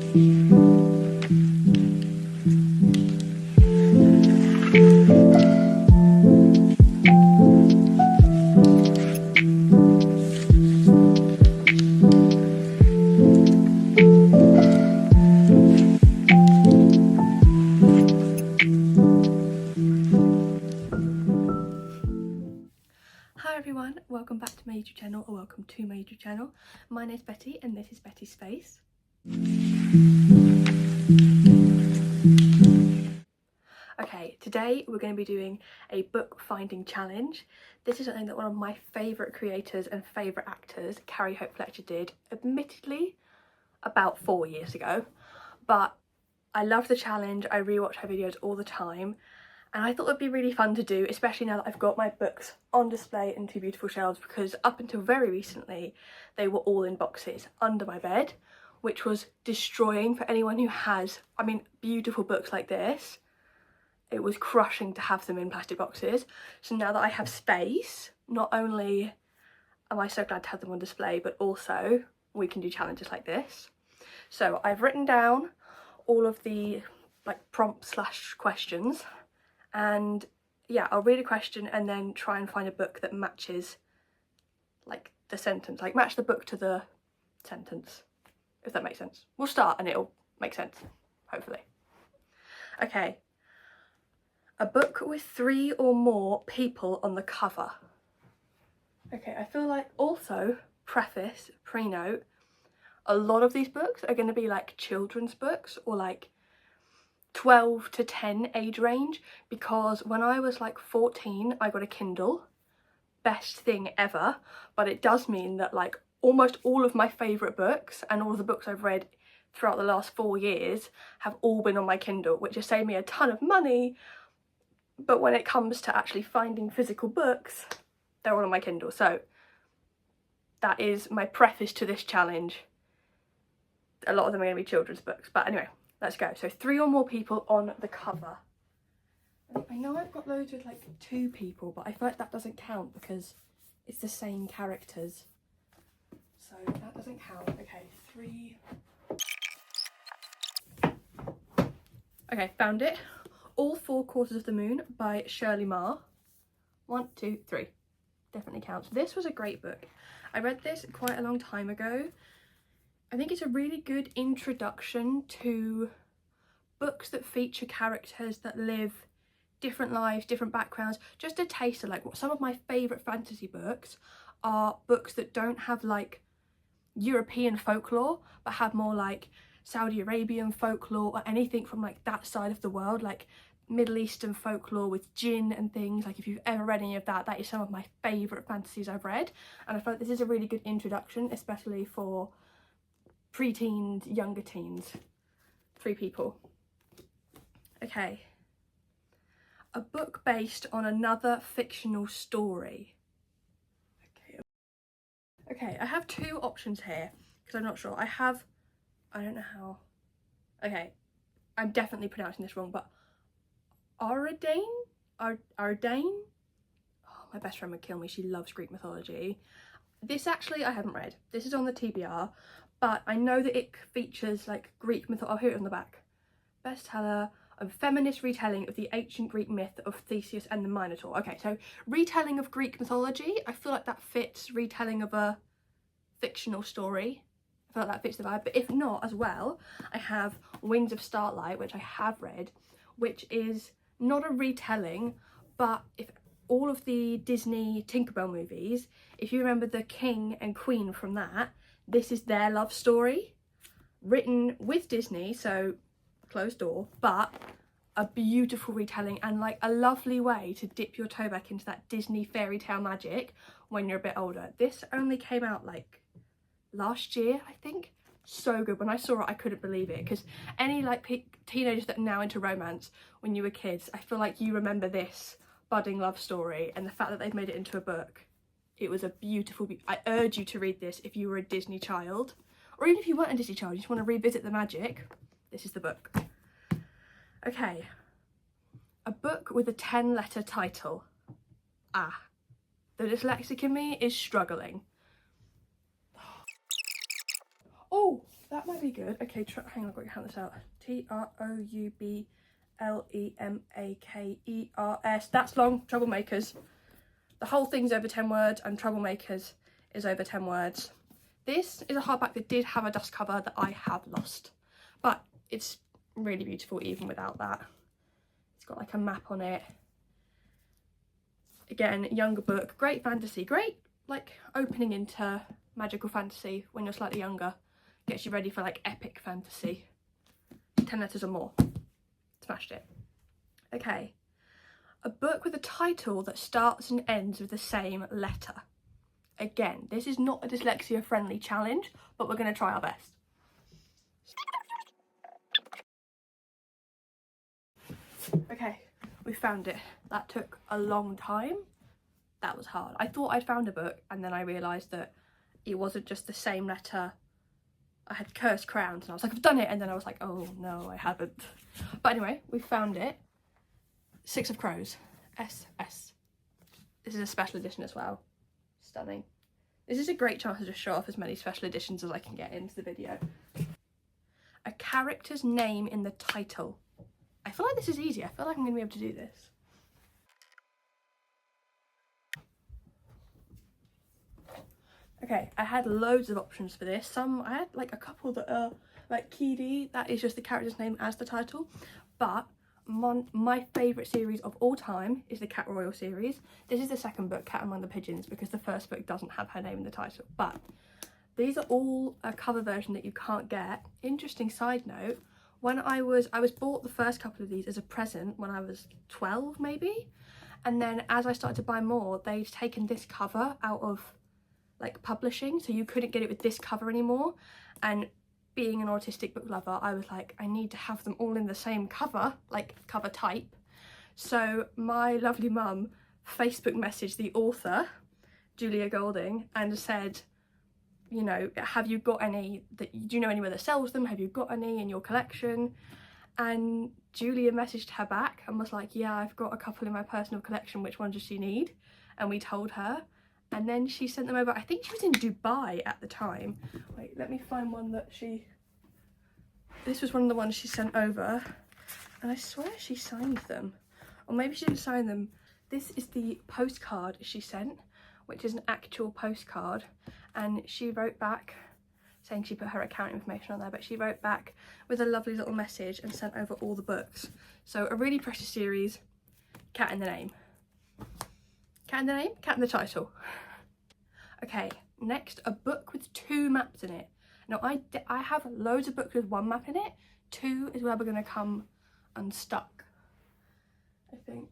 Hi everyone, welcome back to my YouTube channel, or welcome to my YouTube channel. My name's Betty and this is Betty's Space. Okay, today we're going to be doing a book finding challenge. This is something that one of my favourite creators and favourite actors, Carrie Hope Fletcher, did, admittedly about 4 years ago, but I love the challenge. I rewatch her videos all the time. And I thought it would be really fun to do, especially now that I've got my books on display in two beautiful shelves, because up until very recently they were all in boxes under my bed, which was destroying for anyone who has, I mean, beautiful books like this. It was crushing to have them in plastic boxes. So now that I have space, not only am I so glad to have them on display, but also we can do challenges like this. So I've written down all of the prompts / questions. And yeah, I'll read a question and then try and find a book that matches the sentence, match the book to the sentence, if that makes sense. We'll start and it'll make sense, hopefully. Okay, a book with 3 or more people on the cover. Okay, I feel like, also, preface, pre-note, a lot of these books are going to be children's books or 12 to 10 age range, because when I was 14 I got a Kindle, best thing ever, but it does mean that almost all of my favourite books and all of the books I've read throughout the last 4 years have all been on my Kindle, which has saved me a ton of money, but when it comes to actually finding physical books, they're all on my Kindle. So that is my preface to this challenge. A lot of them are going to be children's books, but anyway, let's go. So 3 or more people on the cover. I know I've got loads with 2 people, but I feel like that doesn't count because it's the same characters. So that doesn't count. Okay, 3. Okay, found it. All 4 Quarters of the Moon by Shirley Marr. 1, 2, 3. Definitely counts. This was a great book. I read this quite a long time ago. I think it's a really good introduction to books that feature characters that live different lives, different backgrounds. Just a taste of what some of my favourite fantasy books are, books that don't have European folklore, but have more Saudi Arabian folklore or anything from that side of the world, Middle Eastern folklore with jinn and things. If you've ever read any of that, that is some of my favourite fantasies I've read, and I feel like this is a really good introduction, especially for pre-teens, younger teens. 3 people. Okay. A book based on another fictional story. Okay, I have 2 options here because I'm not sure. I don't know how. Okay, I'm definitely pronouncing this wrong, but Aridane? Aridane? Oh, my best friend would kill me. She loves Greek mythology. This actually I haven't read. This is on the TBR, but I know that it features Greek mythology. Oh, here it is on the back. Bestseller. A feminist retelling of the ancient Greek myth of Theseus and the Minotaur. Okay, so retelling of Greek mythology, I feel like that fits retelling of a fictional story. I feel like that fits the vibe, but if not as well, I have Wings of Starlight, which I have read, which is not a retelling, but if all of the Disney Tinkerbell movies, if you remember the king and queen from that, this is their love story, written with Disney, so closed door, but a beautiful retelling and a lovely way to dip your toe back into that Disney fairy tale magic when you're a bit older. This only came out last year, I think. So good. When I saw it, I couldn't believe it, because any teenagers that are now into romance, when you were kids, I feel like you remember this budding love story, and the fact that they've made it into a book, it was a beautiful. I urge you to read this if you were a Disney child, or even if you weren't a Disney child, you just want to revisit the magic. This is the book. Okay, a book with a 10-letter title. Ah, the dyslexic in me is struggling. Oh, That might be good. Okay, hang on, I've got to count this out. Troublemakers. That's long. Troublemakers. The whole thing's over 10 words, and Troublemakers is over 10 words. This is a hardback that did have a dust cover that I have lost, but it's really beautiful even without that. It's got like a map on it. Again, younger book, great fantasy, great like opening into magical fantasy when you're slightly younger. Gets you ready for like epic fantasy. 10 letters or more. Smashed it. Okay. A book with a title that starts and ends with the same letter. Again, this is not a dyslexia friendly challenge, but we're going to try our best. Okay, we found it. That took a long time. That was hard. I thought I'd found a book, and then I realised that it wasn't just the same letter. I had Cursed Crowns, and I was like, I've done it, and then I was like, oh no, I haven't. But anyway, we found it. Six of Crows. SS. This is a special edition as well. Stunning. This is a great chance to just show off as many special editions as I can get into the video. A character's name in the title. I feel like this is easy. I feel like I'm going to be able to do this. Okay, I had loads of options for this. I had like a couple that are like Kidi, that is just the character's name as the title. But my favourite series of all time is the Cat Royal series. This is the second book, Cat Among the Pigeons, because the first book doesn't have her name in the title. But these are all a cover version that you can't get. Interesting side note, when I was bought the first couple of these as a present when I was 12 maybe. And then as I started to buy more, they've taken this cover out of like publishing, so you couldn't get it with this cover anymore. And being an autistic book lover, I was like, I need to have them all in the same cover, like cover type. So my lovely mum Facebook messaged the author, Julia Golding, and said, you know, have you got any do you know anywhere that sells them? Have you got any in your collection? And Julia messaged her back and was like, yeah, I've got a couple in my personal collection, which one does she need? And we told her. And then she sent them over. I think she was in Dubai at the time. Wait, let me find one that this was one of the ones she sent over. And I swear she signed them. Or maybe she didn't sign them. This is the postcard she sent, which is an actual postcard. And she wrote back, saying she put her account information on there, but she wrote back with a lovely little message and sent over all the books. So a really precious series, Cat in the Name. Cat in the name, cat in the title. Okay, next, a book with 2 maps in it. Now, I have loads of books with 1 map in it. 2 is where we're going to come unstuck, I think.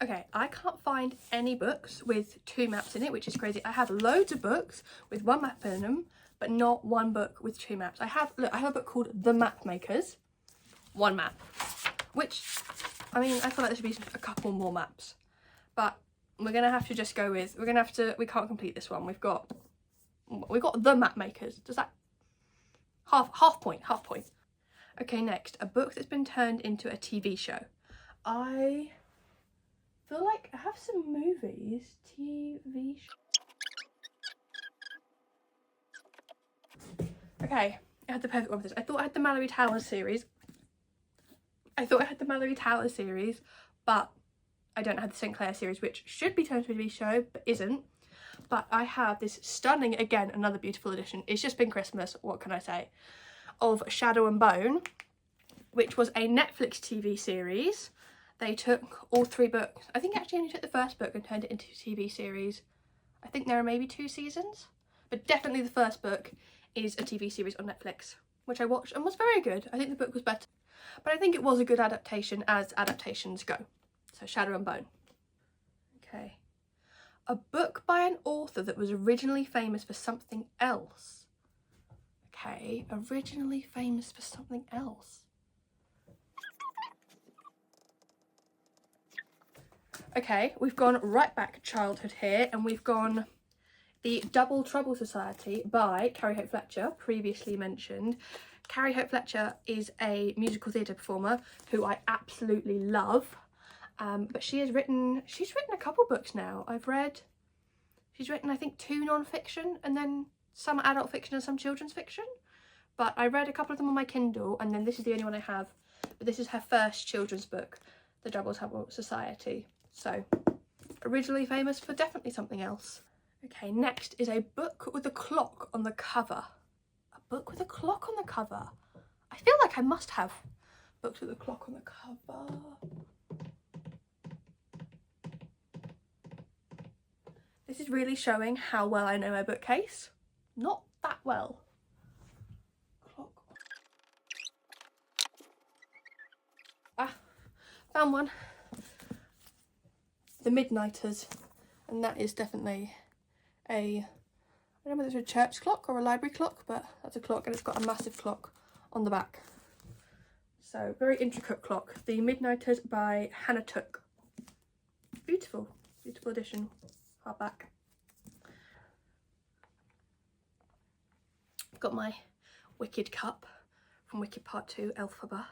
Okay, I can't find any books with 2 maps in it, which is crazy. I have loads of books with 1 map in them, but not one book with 2 maps. I have a book called The Map Makers, 1 map, which, I mean, I feel like there should be a couple more maps, but we're gonna have to just go with, we can't complete this one. We've got The Map Makers. Does that, half point. Okay, next, a book that's been turned into a TV show. I feel like I have some movies, TV show. Okay, I had the perfect one for this. I thought I had the Mallory Towers series. But I don't have the St. Clair series, which should be turned to a TV show, but isn't. But I have this stunning, again, another beautiful edition. It's just been Christmas, what can I say? Of Shadow and Bone, which was a Netflix TV series. They took all 3 books. I think actually only took the first book and turned it into a TV series. I think there are maybe 2 seasons, but definitely the first book is a TV series on Netflix, which I watched and was very good. I think the book was better, but I think it was a good adaptation as adaptations go. So Shadow and Bone. Okay. A book by an author that was originally famous for something else. Okay, originally famous for something else. Okay, we've gone right back childhood here, and we've gone The Double Trouble Society by Carrie Hope Fletcher, previously mentioned. Carrie Hope Fletcher is a musical theatre performer who I absolutely love, but she's written a couple books now. She's She's written, I think, 2 non-fiction and then some adult fiction and some children's fiction. But I read a couple of them on my Kindle, and then this is the only one I have. But this is her first children's book, The Double Trouble Society. So, originally famous for definitely something else. Okay, next is a book with a clock on the cover. A book with a clock on the cover. I feel like I must have books with a clock on the cover. This is really showing how well I know my bookcase. Not that well. Clock. Ah, found one. The Midnighters. And that is definitely I don't know whether it's a church clock or a library clock, but that's a clock, and it's got a massive clock on the back. So, very intricate clock. The Midnighters by Hannah Took. Beautiful, beautiful edition. Hardback. I've got my Wicked cup from Wicked Part 2, Elphaba.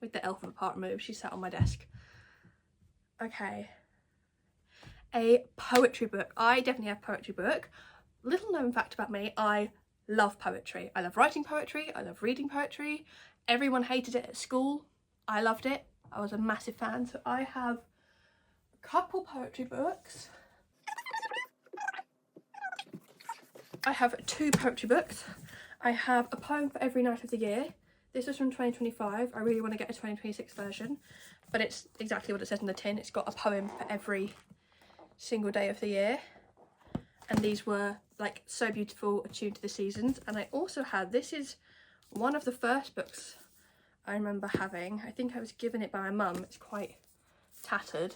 With the Elphaba part removed, she sat on my desk. Okay. A poetry book. I definitely have a poetry book. Little known fact about me, I love poetry. I love writing poetry, I love reading poetry. Everyone hated it at school. I loved it. I was a massive fan. So I have a couple poetry books. I have 2 poetry books. I have A Poem for Every Night of the Year. This is from 2025. I really want to get a 2026 version, but it's exactly what it says in the tin. It's got a poem for every single day of the year. And these were like so beautiful, attuned to the seasons. And I also had, this is one of the first books I remember having. I think I was given it by my mum. It's quite tattered,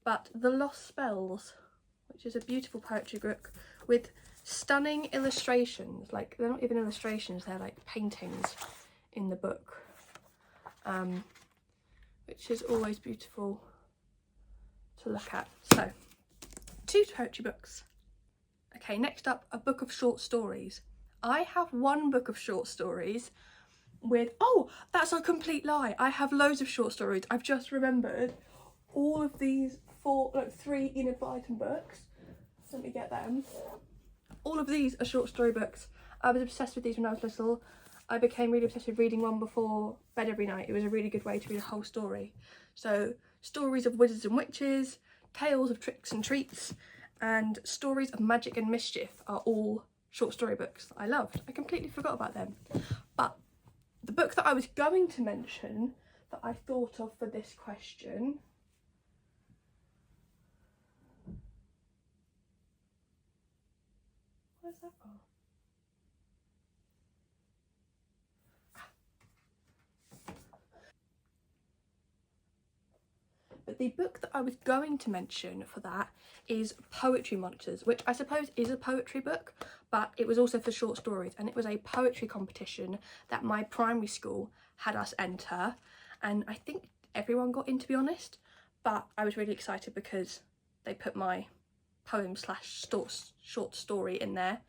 but The Lost Spells, which is a beautiful poetry book with stunning illustrations. Like, they're not even illustrations, they're like paintings in the book, which is always beautiful to look at. So, 2 poetry books. Okay, next up, a book of short stories. I have 1 book of short stories with, oh, that's a complete lie. I have loads of short stories. I've just remembered all of these 3 Enid Blyton books. Let me get them. All of these are short story books. I was obsessed with these when I was little. I became really obsessed with reading one before bed every night. It was a really good way to read a whole story. So, stories of wizards and witches, tales of tricks and treats, and stories of magic and mischief are all short story books that I loved. I completely forgot about them. But the book that I was going to mention that I thought of for this question where's that gone? But the book that I was going to mention for that is Poetry Monsters, which I suppose is a poetry book, but it was also for short stories, and it was a poetry competition that my primary school had us enter, and I think everyone got in, to be honest, but I was really excited because they put my poem slash short story in there,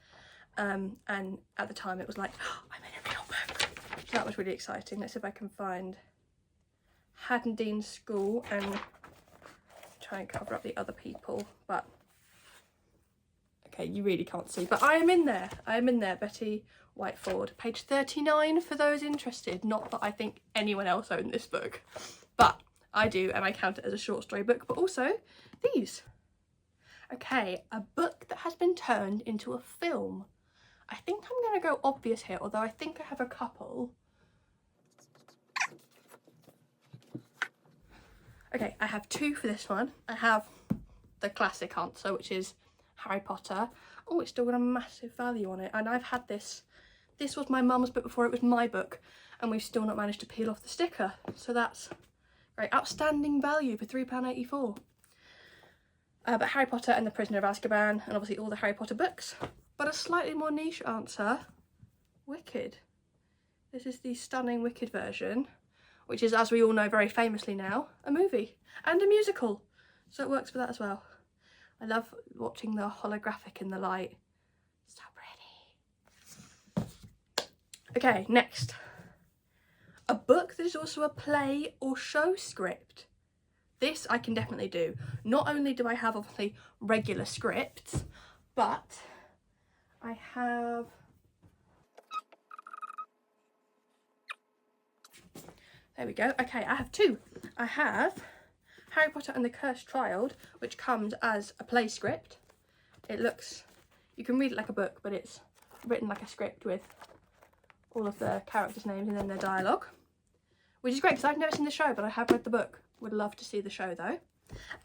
and at the time it was like, oh, I'm in a real book. So that was really exciting. Let's see if I can find Haddon School and try and cover up the other people, but okay, you really can't see, but I am in there. Betty Whiteford, page 39 for those interested. Not that I think anyone else owned this book, but I do, and I count it as a short story book. But also these. Okay, a book that has been turned into a film. I think I'm going to go obvious here, although I think I have a couple. Okay, I have 2 for this one. I have the classic answer, which is Harry Potter. Oh, it's still got a massive value on it. And I've had this. This was my mum's book before it was my book. And we've still not managed to peel off the sticker. So that's very outstanding value for £3.84. But Harry Potter and the Prisoner of Azkaban, and obviously all the Harry Potter books. But a slightly more niche answer, Wicked. This is the stunning Wicked version, which is, as we all know very famously now, a movie and a musical. So it works for that as well. I love watching the holographic in the light. So pretty. Okay, next. A book that is also a play or show script. This I can definitely do. Not only do I have obviously regular scripts, but I have there we go. Okay, I have two. I have Harry Potter and the Cursed Child, which comes as a play script. It looks, you can read it like a book, but it's written like a script with all of the characters' names and then their dialogue, which is great because I've never seen the show, but I have read the book. Would love to see the show though.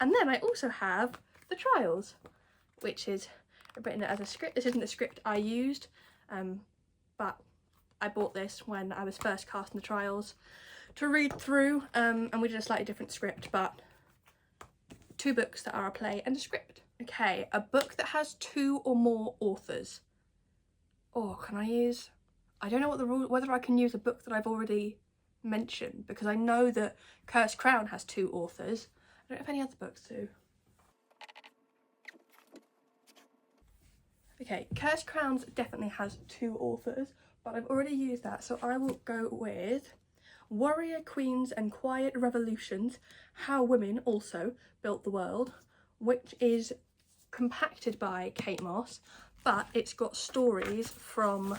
And then I also have The Trials, which is written as a script. This isn't the script I used, but I bought this when I was first casting the trials to read through, and we did a slightly different script, but two books that are a play and a script. Okay, a book that has two or more authors. Or can I use, I don't know what the rule, whether I can use a book that I've already mentioned, because I know that Cursed Crown has two authors. I don't know if any other books do. Okay, Cursed Crowns definitely has two authors, but I've already used that, so I will go with Warrior Queens and Quiet Revolutions, How Women Also Built the World, which is compacted by Kate Moss, but it's got stories from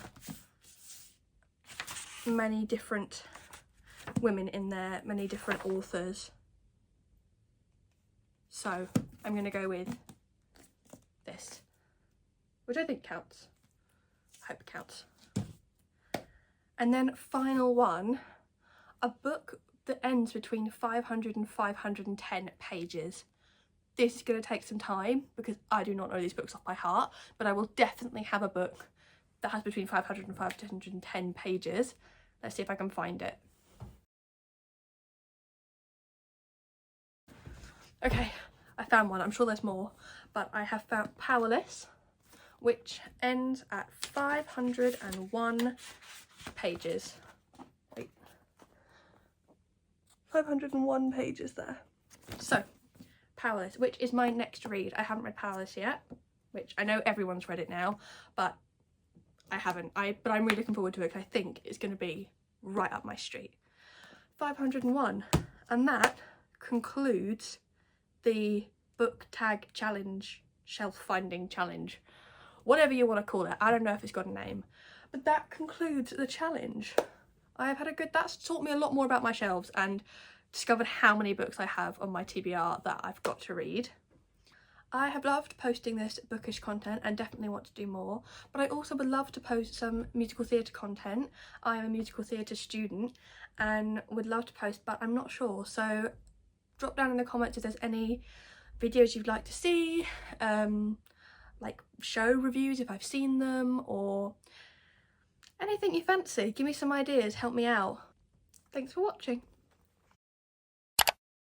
many different women in there, many different authors. So I'm going to go with this, which I think counts. I hope it counts. And then final one, a book that ends between 500 and 510 pages. This is going to take some time because I do not know these books off by heart, but I will definitely have a book that has between 500 and 510 pages. Let's see if I can find it. Okay, I found one. I'm sure there's more, but I have found Powerless, which ends at 501 pages. Wait. 501 pages there. So, Powerless, which is my next read. I haven't read Powerless yet, which I know everyone's read it now, but I haven't. But I'm really looking forward to it because I think it's going to be right up my street. 501, and that concludes the book tag challenge, shelf finding challenge, whatever you want to call it. I don't know if it's got a name, but that concludes the challenge. I have had a good, that's taught me a lot more about my shelves and discovered how many books I have on my TBR that I've got to read. I have loved posting this bookish content and definitely want to do more, but I also would love to post some musical theatre content. I am a musical theatre student and would love to post, but I'm not sure, so drop down in the comments if there's any videos you'd like to see, like show reviews if I've seen them, or anything you fancy. Give me some ideas, help me out. Thanks for watching.